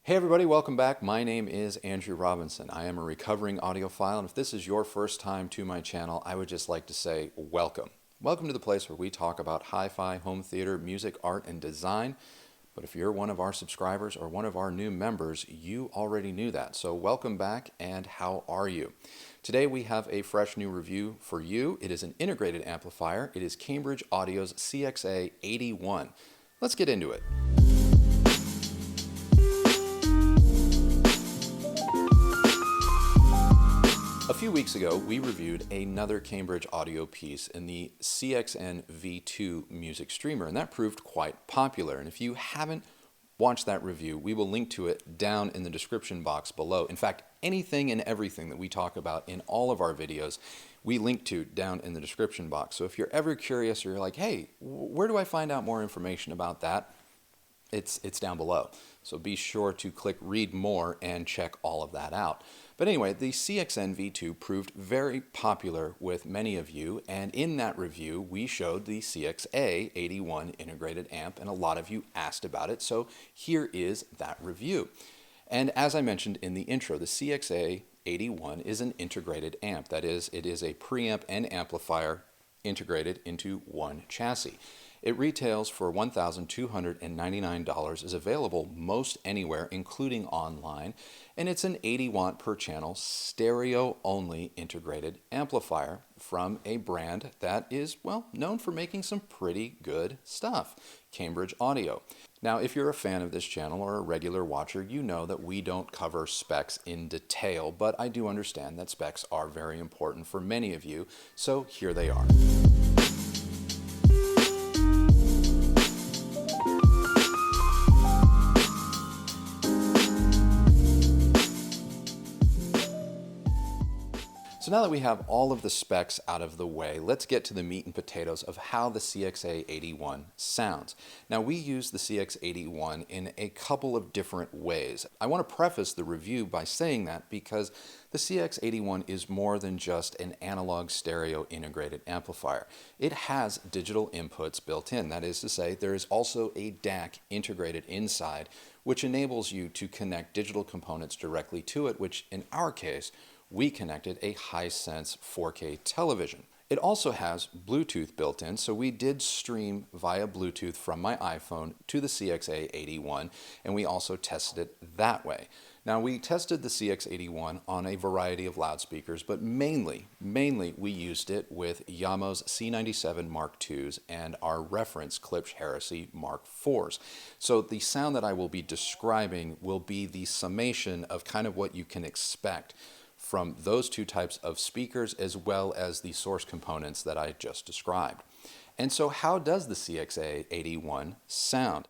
Hey everybody, welcome back. My name is Andrew Robinson. I am a recovering audiophile, and if this is your first time to my channel, I would just like to say welcome. Welcome to the place where we talk about hi-fi, home theater, music, art, and design. But if you're one of our subscribers or one of our new members, you already knew that. So welcome back, and how are you? Today we have a fresh new review for you. It is an integrated amplifier. It is Cambridge Audio's CXA81. Let's get into it. A few weeks ago, we reviewed another Cambridge Audio piece in the CXN V2 music streamer, and that proved quite popular. And if you haven't watched that review, we will link to it down in the description box below. In fact, anything and everything that we talk about in all of our videos, we link to down in the description box. So if you're ever curious or you're like, hey, where do I find out more information about that? It's down below. So be sure to click read more and check all of that out. But anyway, the CXN V2 proved very popular with many of you, and in that review we showed the CXA81 integrated amp, and a lot of you asked about it, so here is that review. And as I mentioned in the intro, the CXA81 is an integrated amp. That is, it is a preamp and amplifier integrated into one chassis. It retails for $1,299, is available most anywhere, including online, and it's an 80 watt per channel, stereo only integrated amplifier from a brand that is, well, known for making some pretty good stuff, Cambridge Audio. Now, if you're a fan of this channel or a regular watcher, you know that we don't cover specs in detail, but I do understand that specs are very important for many of you, so here they are. So now that we have all of the specs out of the way, let's get to the meat and potatoes of how the CXA81 sounds. Now, we use the CX81 in a couple of different ways. I want to preface the review by saying that because the CX81 is more than just an analog stereo integrated amplifier. It has digital inputs built in. That is to say, there is also a DAC integrated inside, which enables you to connect digital components directly to it, which in our case, we connected a Hisense 4K television. It also has Bluetooth built in, so we did stream via Bluetooth from my iPhone to the CXA81, and we also tested it that way. Now, we tested the CX81 on a variety of loudspeakers, but mainly we used it with Yamo's C97 Mark IIs and our reference Klipsch Heresy Mark IVs. So the sound that I will be describing will be the summation of kind of what you can expect from those two types of speakers, as well as the source components that I just described. And so how does the CXA81 sound?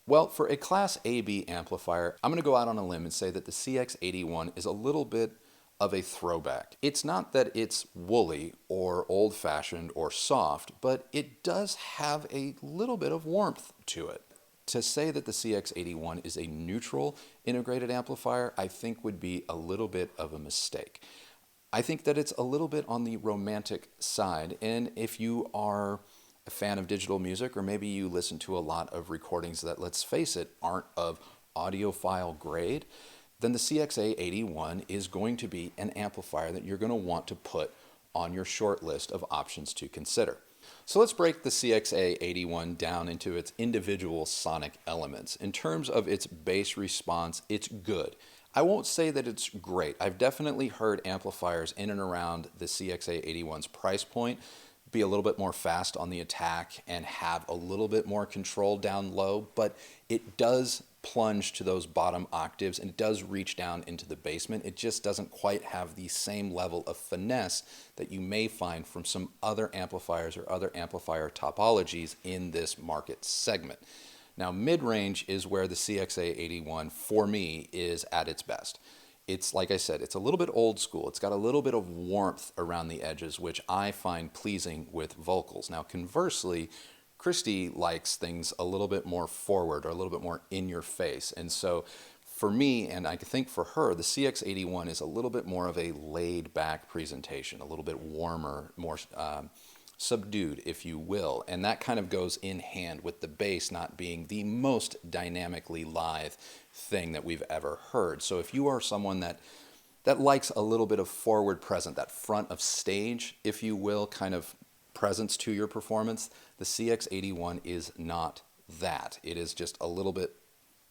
Well, for a Class AB amplifier, I'm going to go out on a limb and say that the CX81 is a little bit of a throwback. It's not that it's woolly or old-fashioned or soft, but it does have a little bit of warmth to it. To say that the CX81 is a neutral integrated amplifier, I think would be a little bit of a mistake. I think that it's a little bit on the romantic side, and if you are a fan of digital music, or maybe you listen to a lot of recordings that, let's face it, aren't of audiophile grade, then the CXA81 is going to be an amplifier that you're going to want to put on your short list of options to consider. So let's break the CXA81 down into its individual sonic elements. In terms of its bass response, it's good. I won't say that it's great. I've definitely heard amplifiers in and around the CXA81's price point be a little bit more fast on the attack and have a little bit more control down low, but it does plunge to those bottom octaves and it does reach down into the basement. It just doesn't quite have the same level of finesse that you may find from some other amplifiers or other amplifier topologies in this market segment. Now, mid-range is where the CXA81 for me is at its best. It's, like I said, it's a little bit old school. It's got a little bit of warmth around the edges, which I find pleasing with vocals. Now, conversely, Christy likes things a little bit more forward or a little bit more in your face. And so for me, and I think for her, the CX81 is a little bit more of a laid back presentation, a little bit warmer, more subdued, if you will, and that kind of goes in hand with the bass not being the most dynamically lithe thing that we've ever heard. So if you are someone that likes a little bit of forward present, that front of stage, if you will, kind of presence to your performance, the CX81 is not that. It is just a little bit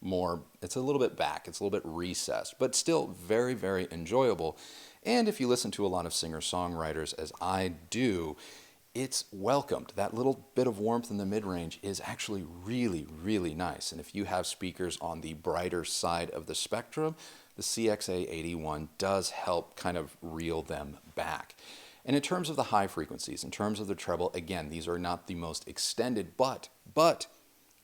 more, it's a little bit back, it's a little bit recessed, but still very, very enjoyable. And if you listen to a lot of singer-songwriters, as I do, it's welcomed. That little bit of warmth in the mid-range is actually really, really nice. And if you have speakers on the brighter side of the spectrum, the CXA81 does help kind of reel them back. And in terms of the high frequencies, in terms of the treble, again, these are not the most extended, but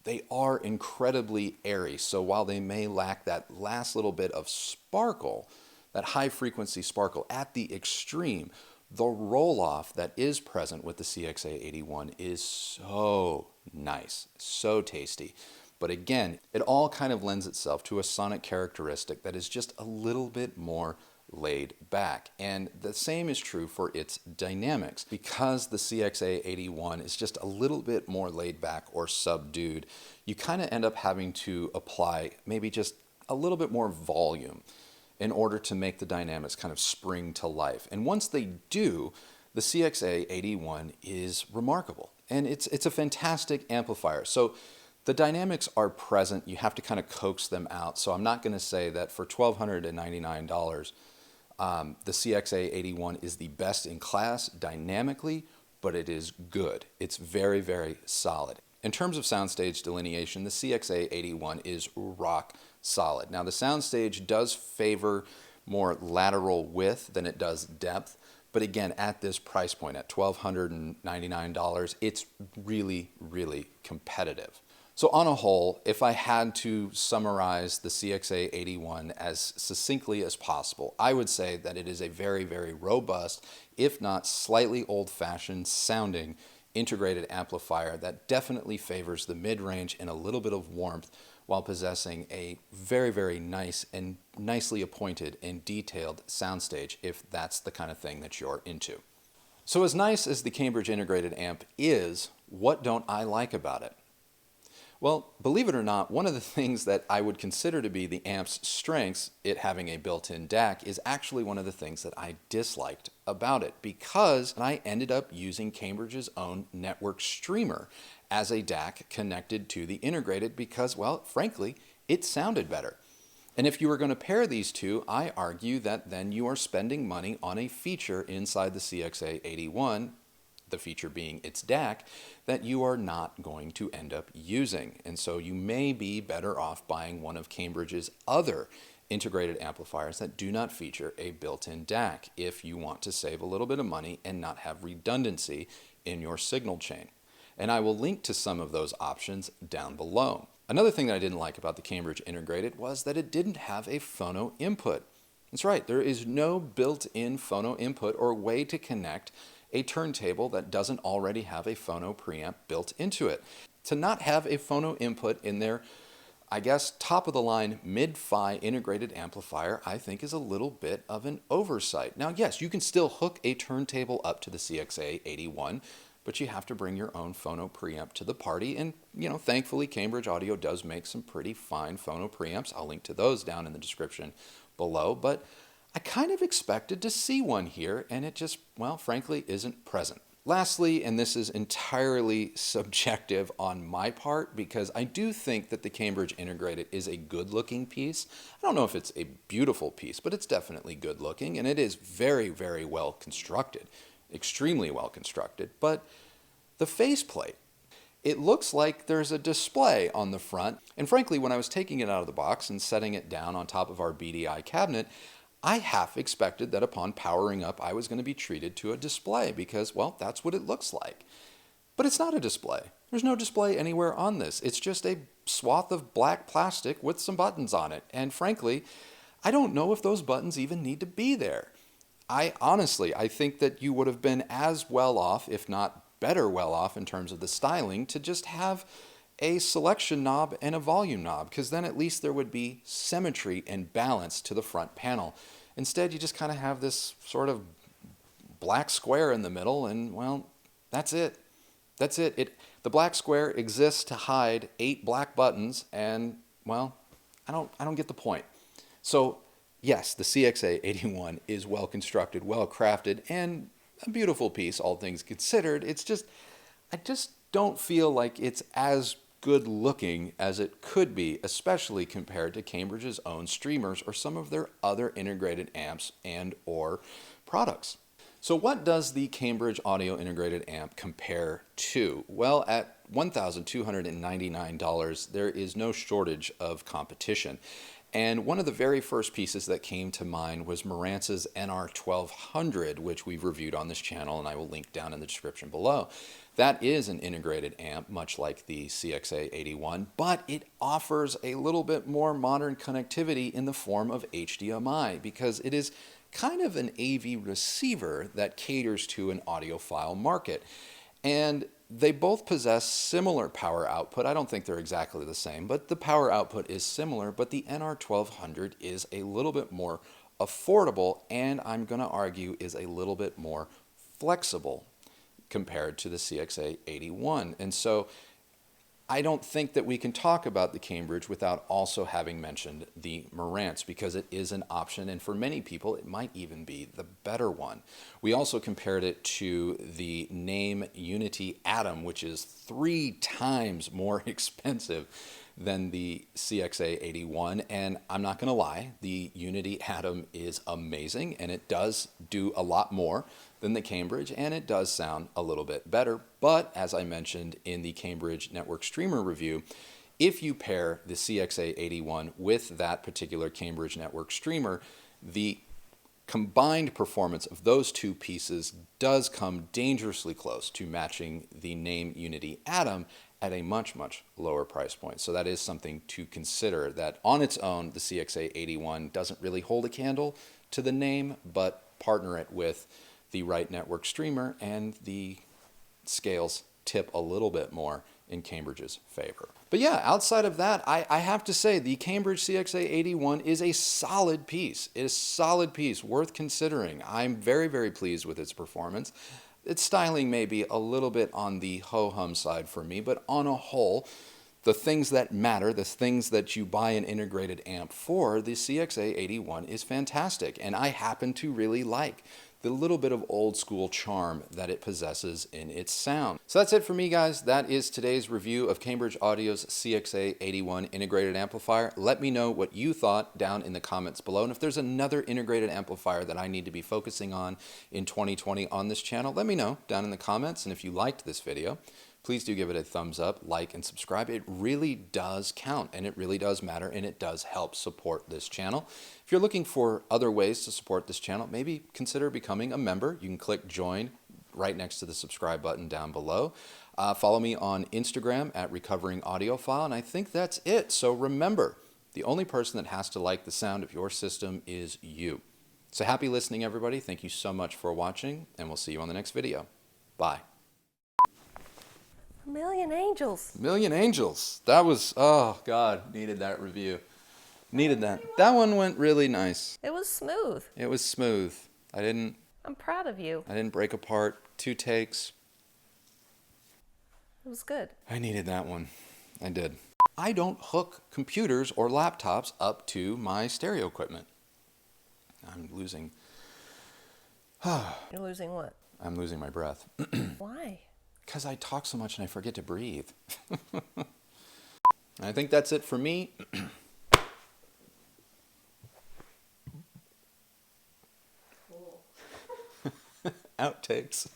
they are incredibly airy. So while they may lack that last little bit of sparkle, that high frequency sparkle at the extreme, the roll-off that is present with the CXA81 is so nice, so tasty. But again, it all kind of lends itself to a sonic characteristic that is just a little bit more laid back. And the same is true for its dynamics. Because the CXA81 is just a little bit more laid back or subdued, you kind of end up having to apply maybe just a little bit more volume in order to make the dynamics kind of spring to life. And once they do, the CXA81 is remarkable. And it's a fantastic amplifier. So the dynamics are present. You have to kind of coax them out. So I'm not going to say that for $1,299, the CXA81 is the best in class dynamically, but it is good. It's very, very solid. In terms of soundstage delineation, the CXA81 is rock solid. Now the soundstage does favor more lateral width than it does depth, but again, at this price point, at $1,299, it's really, really competitive. So on a whole, if I had to summarize the CXA81 as succinctly as possible, I would say that it is a very, very robust, if not slightly old-fashioned sounding integrated amplifier that definitely favors the mid-range and a little bit of warmth while possessing a very, very nice and nicely appointed and detailed soundstage if that's the kind of thing that you're into. So as nice as the Cambridge integrated amp is, what don't I like about it? Well, believe it or not, one of the things that I would consider to be the amp's strengths, it having a built-in DAC, is actually one of the things that I disliked about it because I ended up using Cambridge's own network streamer as a DAC connected to the integrated because, well, frankly, it sounded better. And if you were going to pair these two, I argue that then you are spending money on a feature inside the CXA81, the feature being its DAC, that you are not going to end up using. And so you may be better off buying one of Cambridge's other integrated amplifiers that do not feature a built-in DAC if you want to save a little bit of money and not have redundancy in your signal chain. And I will link to some of those options down below. Another thing that I didn't like about the Cambridge integrated was that it didn't have a phono input. That's right, there is no built-in phono input or way to connect a turntable that doesn't already have a phono preamp built into it. To not have a phono input in their, I guess, top-of-the-line mid-fi integrated amplifier, I think is a little bit of an oversight. Now, yes, you can still hook a turntable up to the CXA81, but you have to bring your own phono preamp to the party. And, thankfully, Cambridge Audio does make some pretty fine phono preamps. I'll link to those down in the description below. But I kind of expected to see one here, and it just, well, frankly, isn't present. Lastly, and this is entirely subjective on my part, because I do think that the Cambridge integrated is a good-looking piece. I don't know if it's a beautiful piece, but it's definitely good-looking, and it is very, very well constructed. Extremely well constructed, but the faceplate, it looks like there's a display on the front, and frankly, when I was taking it out of the box and setting it down on top of our BDI cabinet, I half expected that upon powering up, I was going to be treated to a display because, well, that's what it looks like. But it's not a display. There's no display anywhere on this. It's just a swath of black plastic with some buttons on it, and frankly, I don't know if those buttons even need to be there. I think that you would have been as well off, if not better well off in terms of the styling, to just have a selection knob and a volume knob, because then at least there would be symmetry and balance to the front panel. Instead, you just kind of have this sort of black square in the middle, and, well, that's it. That's it. The black square exists to hide 8 black buttons, and, well, I don't get the point. So yes, the CXA81 is well constructed, well crafted, and a beautiful piece, all things considered. It's just, I just don't feel like it's as good looking as it could be, especially compared to Cambridge's own streamers or some of their other integrated amps and or products. So what does the Cambridge Audio Integrated Amp compare to? Well, at $1,299, there is no shortage of competition. And one of the very first pieces that came to mind was Marantz NR1200, which we've reviewed on this channel, and I will link down in the description below. That is an integrated amp, much like the CXA81, but it offers a little bit more modern connectivity in the form of HDMI, because it is kind of an AV receiver that caters to an audiophile market. And they both possess similar power output. I don't think they're exactly the same, but the power output is similar. But the NR1200 is a little bit more affordable, and I'm going to argue is a little bit more flexible compared to the CXA81. And so I don't think that we can talk about the Cambridge without also having mentioned the Marantz, because it is an option, and for many people it might even be the better one. We also compared it to the Name Unity Atom, which is 3 times more expensive than the CXA81, and I'm not going to lie, the Unity Atom is amazing, and it does do a lot more than the Cambridge, and it does sound a little bit better. But as I mentioned in the Cambridge Network Streamer review, if you pair the CXA81 with that particular Cambridge Network Streamer, the combined performance of those two pieces does come dangerously close to matching the Name Unity Atom at a much, much lower price point. So that is something to consider, that on its own, the CXA81 doesn't really hold a candle to the Name, but partner it with the right network streamer and the scales tip a little bit more in Cambridge's favor. But yeah, outside of that, I have to say the Cambridge CXA81 is a solid piece. It is a solid piece, worth considering. I'm very, very pleased with its performance. Its styling may be a little bit on the ho-hum side for me, but on a whole, the things that matter, the things that you buy an integrated amp for, the CXA81 is fantastic. And I happen to really like the little bit of old school charm that it possesses in its sound. So that's it for me, guys. That is today's review of Cambridge Audio's CXA81 integrated amplifier. Let me know what you thought down in the comments below. And if there's another integrated amplifier that I need to be focusing on in 2020 on this channel, let me know down in the comments. And if you liked this video, please do give it a thumbs up, like, and subscribe. It really does count, and it really does matter, and it does help support this channel. If you're looking for other ways to support this channel, maybe consider becoming a member. You can click join right next to the subscribe button down below. Follow me on Instagram at Recovering Audiophile, and I think that's it. So remember, the only person that has to like the sound of your system is you. So happy listening, everybody. Thank you so much for watching, and we'll see you on the next video. Bye. Million angels. Million angels. That was, oh God, needed that review. Needed that. That one went really nice. It was smooth. It was smooth. I'm proud of you. I didn't break apart. 2 takes. It was good. I needed that one. I did. I don't hook computers or laptops up to my stereo equipment. I'm losing. You're losing what? I'm losing my breath. Why? Because I talk so much and I forget to breathe. I think that's it for me. Cool. Outtakes.